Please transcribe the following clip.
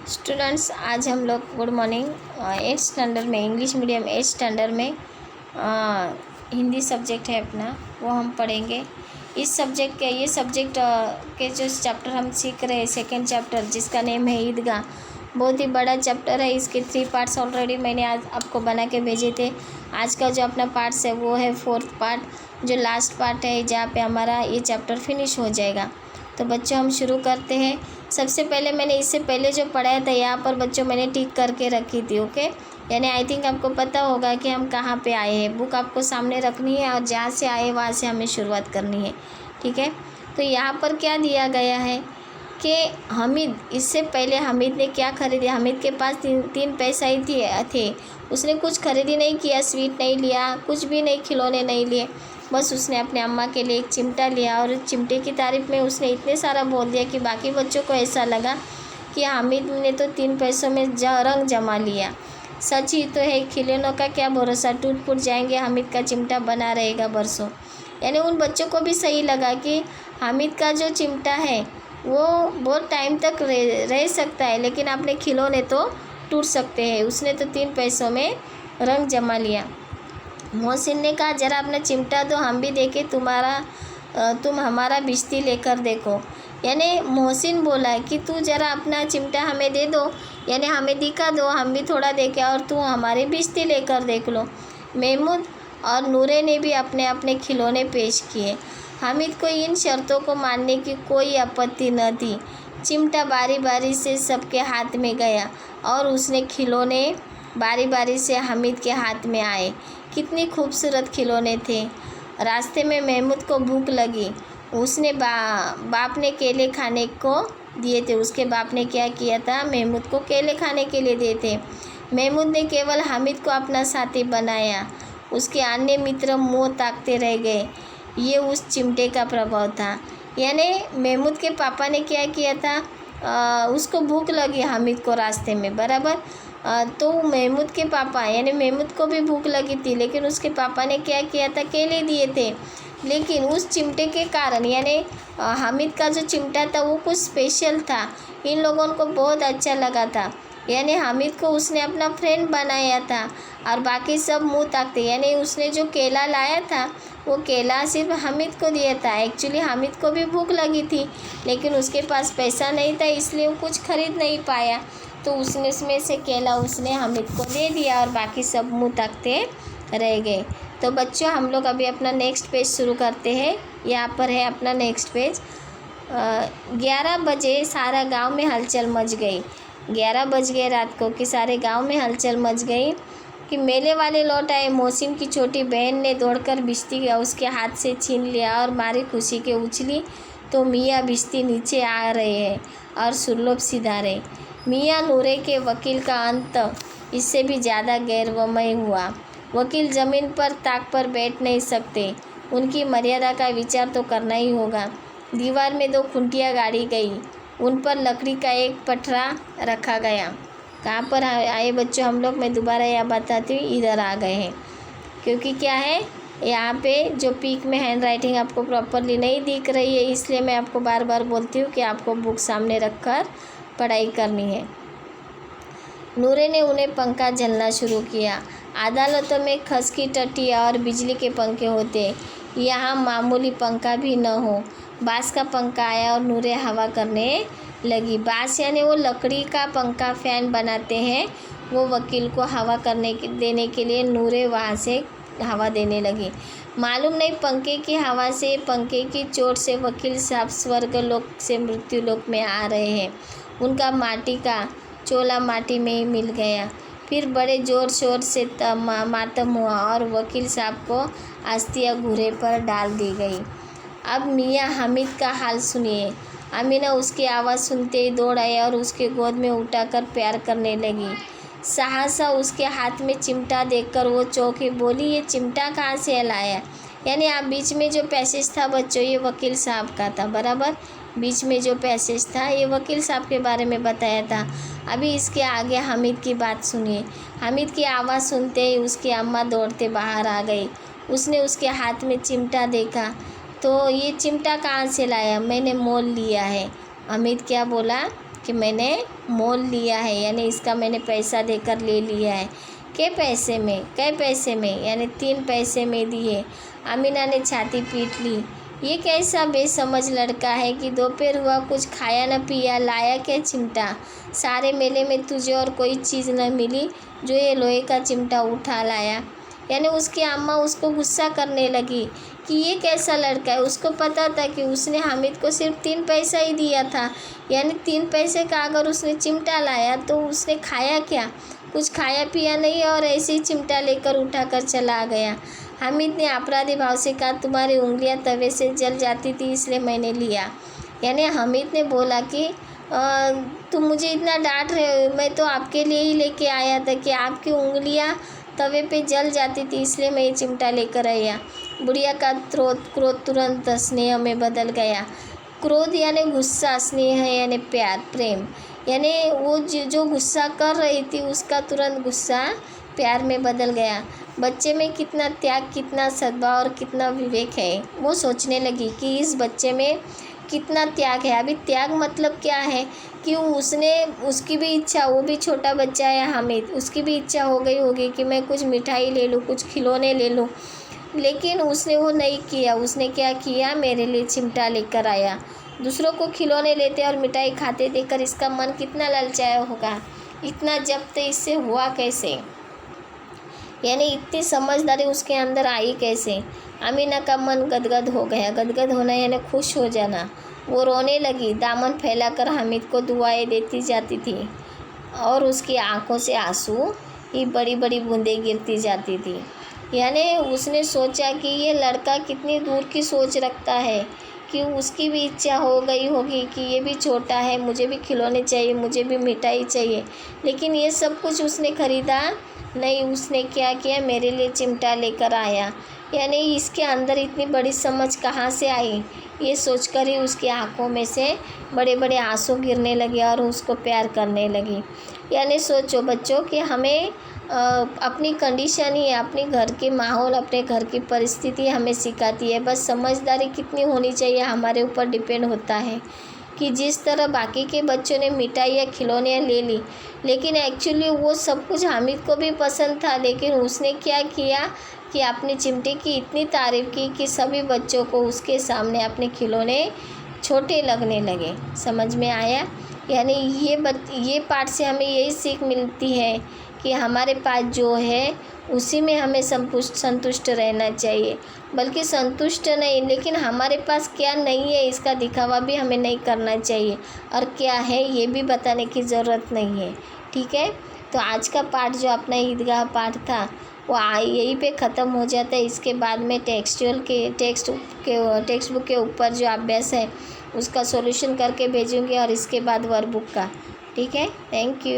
Students, आज हम लोग गुड मॉर्निंग 8th स्टैंडर्ड में इंग्लिश मीडियम 8th स्टैंडर्ड में हिंदी सब्जेक्ट है अपना, वो हम पढ़ेंगे। इस सब्जेक्ट के के जो चैप्टर हम सीख रहे हैं, सेकेंड चैप्टर जिसका नेम है ईदगाह, बहुत ही बड़ा चैप्टर है। इसके 3 पार्ट्स ऑलरेडी मैंने आज आपको बना के भेजे थे। आज का जो अपना पार्ट्स है वो है 4th पार्ट, जो लास्ट पार्ट है, जहाँ पे हमारा ये चैप्टर फिनिश हो जाएगा। तो बच्चों हम शुरू करते हैं। सबसे पहले मैंने इससे पहले जो पढ़ाया था यहाँ पर बच्चों मैंने टिक करके रखी थी, ओके। यानी आई थिंक आपको पता होगा कि हम कहाँ पे आए हैं। बुक आपको सामने रखनी है और जहाँ से आए वहाँ से हमें शुरुआत करनी है, ठीक है। तो यहाँ पर क्या दिया गया है कि हामिद, इससे पहले हामिद ने क्या खरीदा। हामिद के पास तीन पैसा ही थे। उसने कुछ खरीदी नहीं किया, स्वीट नहीं लिया, कुछ भी नहीं, खिलौने नहीं लिए। बस उसने अपने अम्मा के लिए एक चिमटा लिया और चिमटे की तारीफ़ में उसने इतने सारा बोल दिया कि बाकी बच्चों को ऐसा लगा कि हामिद ने तो 3 पैसों में रंग जमा लिया। सच ही तो है, खिलौनों का क्या भरोसा, टूट फूट जाएंगे, हामिद का चिमटा बना रहेगा बरसों। यानी उन बच्चों को भी सही लगा कि हामिद का जो चिमटा है वो बहुत टाइम तक रह सकता है, लेकिन अपने खिलौने तो टूट सकते हैं। उसने तो 3 पैसों में रंग जमा लिया। मोहसिन ने कहा, ज़रा अपना चिमटा दो, हम भी देखें, तुम हमारा बिस्ती लेकर देखो। यानी मोहसिन बोला कि तू ज़रा अपना चिमटा हमें दे दो, यानी हमें दिखा दो, हम भी थोड़ा देखें और तू हमारी बिस्ती लेकर देख लो। महमूद और नूरे ने भी अपने अपने खिलौने पेश किए। हामिद को इन शर्तों को मानने की कोई आपत्ति न थी। चिमटा बारी बारी से सबके हाथ में गया और उसने खिलौने बारी बारी से हामिद के हाथ में आए। कितनी खूबसूरत खिलौने थे। रास्ते में महमूद को भूख लगी। उसने बाप ने केले खाने को दिए थे। उसके बाप ने क्या किया था, महमूद को केले खाने के लिए दिए थे। महमूद ने केवल हामिद को अपना साथी बनाया। उसके अन्य मित्र मुँह ताकते रह गए। ये उस चिमटे का प्रभाव था। यानी महमूद के पापा ने क्या किया था, उसको भूख लगी हामिद को रास्ते में, बराबर। तो महमूद के पापा, यानी महमूद को भी भूख लगी थी, लेकिन उसके पापा ने क्या किया था, केले दिए थे। लेकिन उस चिमटे के कारण, यानी हामिद का जो चिमटा था वो कुछ स्पेशल था। इन लोगों को बहुत अच्छा लगा था। यानी हामिद को उसने अपना फ्रेंड बनाया था और बाकी सब मुंह ताकते। यानी उसने जो केला लाया था वो केला सिर्फ हामिद को दिया था। एक्चुअली हामिद को भी भूख लगी थी, लेकिन उसके पास पैसा नहीं था, इसलिए वो कुछ खरीद नहीं पाया। तो उसने उसमें से केला उसने हामिद को दे दिया और बाकी सब मुंह ताकते रह गए। तो बच्चों, हम लोग अभी अपना नेक्स्ट पेज शुरू करते हैं। यहाँ पर है अपना नेक्स्ट पेज। 11 बजे सारा गांव में हलचल मच गई। 11 बज गए रात को कि सारे गांव में हलचल मच गई कि मेले वाले लौट आए। मोहसिन की छोटी बहन ने दौड़कर बिस्ती उसके हाथ से छीन लिया और मारी खुशी के उछली तो मियाँ बिस्ती नीचे आ रहे हैं और सुरलोभ सिधा रहे। मियाँ नूरे के वकील का अंत इससे भी ज़्यादा गैरवमय हुआ। वकील ज़मीन पर ताक पर बैठ नहीं सकते, उनकी मर्यादा का विचार तो करना ही होगा। दीवार में 2 खुंटियाँ गाड़ी गई, उन पर लकड़ी का एक पटरा रखा गया। कहाँ पर आए बच्चों हम लोग, मैं दोबारा यह बताती हूँ, इधर आ गए हैं। क्योंकि क्या है, यहाँ पे जो पीक में हैंड राइटिंग आपको प्रॉपरली नहीं दिख रही है, इसलिए मैं आपको बार बार बोलती हूँ कि आपको बुक सामने रखकर पढ़ाई करनी है। नूरे ने उन्हें पंखा झलना शुरू किया। अदालतों में खस की टट्टियाँ और बिजली के पंखे होते, यहाँ मामूली पंखा भी न हो। बाँस का पंखा आया और नूरे हवा करने लगी। बाँस यानी वो लकड़ी का पंखा फैन बनाते हैं, वो वकील को हवा देने के लिए नूरे वहाँ से हवा देने लगी। मालूम नहीं पंखे की हवा से, पंखे की चोट से वकील साहब स्वर्ग लोक से मृत्यु लोक में आ रहे हैं। उनका माटी का चोला माटी में ही मिल गया। फिर बड़े ज़ोर शोर से मातम हुआ और वकील साहब को अस्थियाँ घूरे पर डाल दी गई। अब मियाँ हामिद का हाल सुनिए। अमीना उसकी आवाज़ सुनते ही दौड़ आई और उसके गोद में उठाकर प्यार करने लगी। सहसा उसके हाथ में चिमटा देखकर वो चौंकी, बोली, ये चिमटा कहाँ से लाया। यानी आप बीच में जो पैसेज था बच्चों, ये वकील साहब का था, बराबर। बीच में जो पैसेज था ये वकील साहब के बारे में बताया था। अभी इसके आगे हामिद की बात सुनिए। हामिद की आवाज़ सुनते ही उसकी अम्मा दौड़ते बाहर आ गई। उसने उसके हाथ में चिमटा देखा तो ये चिमटा कहाँ से लाया, मैंने मोल लिया है। हामिद क्या बोला, कि मैंने मोल लिया है, यानी इसका मैंने पैसा देकर ले लिया है। कै पैसे में, यानी 3 पैसे में दिए। आमिना ने छाती पीट ली। ये कैसा बेसमझ लड़का है कि दोपहर हुआ कुछ खाया न पिया, लाया क्या चिमटा। सारे मेले में तुझे और कोई चीज़ न मिली जो ये लोहे का चिमटा उठा लाया। यानी उसकी अम्मा उसको गुस्सा करने लगी कि ये कैसा लड़का है। उसको पता था कि उसने हामिद को सिर्फ 3 पैसा ही दिया था, यानी 3 पैसे का अगर उसने चिमटा लाया तो उसने खाया क्या, कुछ खाया पिया नहीं और ऐसे ही चिमटा लेकर उठाकर चला गया। हामिद ने अपराधी भाव से कहा, तुम्हारी उंगलियां तवे से जल जाती थी इसलिए मैंने लिया। यानी हामिद ने बोला कि तुम मुझे इतना डांट रहे हो, मैं तो आपके लिए ही लेके आया था कि आपकी उंगलियां तवे पे जल जाती थी इसलिए मैं ये चिमटा लेकर आया। बुढ़िया का क्रोध तुरंत स्नेह में बदल गया। क्रोध यानी गुस्सा, स्नेह यानी प्यार, प्रेम। यानी वो जो गुस्सा कर रही थी उसका तुरंत गुस्सा प्यार में बदल गया। बच्चे में कितना त्याग, कितना सद्भाव और कितना विवेक है। वो सोचने लगी कि इस बच्चे में कितना त्याग है। अभी त्याग मतलब क्या है कि उसकी भी इच्छा, वो भी छोटा बच्चा है हामिद, उसकी भी इच्छा हो गई होगी कि मैं कुछ मिठाई ले लूँ, कुछ खिलौने ले लूँ, लेकिन उसने वो नहीं किया। उसने क्या किया, मेरे लिए चिमटा लेकर आया। दूसरों को खिलौने लेते और मिठाई खाते देखकर इसका मन कितना ललचाया होगा। इतना जब्त इससे हुआ कैसे, यानी इतनी समझदारी उसके अंदर आई कैसे। आमीना का मन गदगद हो गया। गदगद होना यानी खुश हो जाना। वो रोने लगी, दामन फैलाकर हामिद को दुआएं देती जाती थी और उसकी आंखों से आंसू ही बड़ी बड़ी बूंदें गिरती जाती थी। यानी उसने सोचा कि ये लड़का कितनी दूर की सोच रखता है कि उसकी भी इच्छा हो गई होगी कि ये भी छोटा है, मुझे भी खिलौने चाहिए, मुझे भी मिठाई चाहिए, लेकिन ये सब कुछ उसने ख़रीदा नहीं। उसने क्या किया, मेरे लिए चिमटा लेकर आया। यानी इसके अंदर इतनी बड़ी समझ कहाँ से आई, ये सोचकर ही उसकी आंखों में से बड़े बड़े आंसू गिरने लगे और उसको प्यार करने लगी। यानी सोचो बच्चों कि हमें अपनी कंडीशन ही, अपने घर के माहौल, अपने घर की परिस्थिति हमें सिखाती है। बस समझदारी कितनी होनी चाहिए हमारे ऊपर डिपेंड होता है कि जिस तरह बाकी के बच्चों ने मिठाई या खिलौने ले ली, लेकिन एक्चुअली वो सब कुछ हामिद को भी पसंद था, लेकिन उसने क्या किया कि अपने चिमटे की इतनी तारीफ़ की कि सभी बच्चों को उसके सामने अपने खिलौने छोटे लगने लगे। समझ में आया। यानी ये पाठ से हमें यही सीख मिलती है कि हमारे पास जो है उसी में हमें संतुष्ट रहना चाहिए, बल्कि संतुष्ट नहीं, लेकिन हमारे पास क्या नहीं है इसका दिखावा भी हमें नहीं करना चाहिए, और क्या है ये भी बताने की ज़रूरत नहीं है। ठीक है, तो आज का पाठ जो अपना ईदगाह पाठ था वो यहीं पे ख़त्म हो जाता है। इसके बाद में टेक्स्ट बुक के ऊपर जो अभ्यास है उसका सॉल्यूशन करके भेजूँगी और इसके बाद वर्कबुक का। ठीक है, थैंक यू।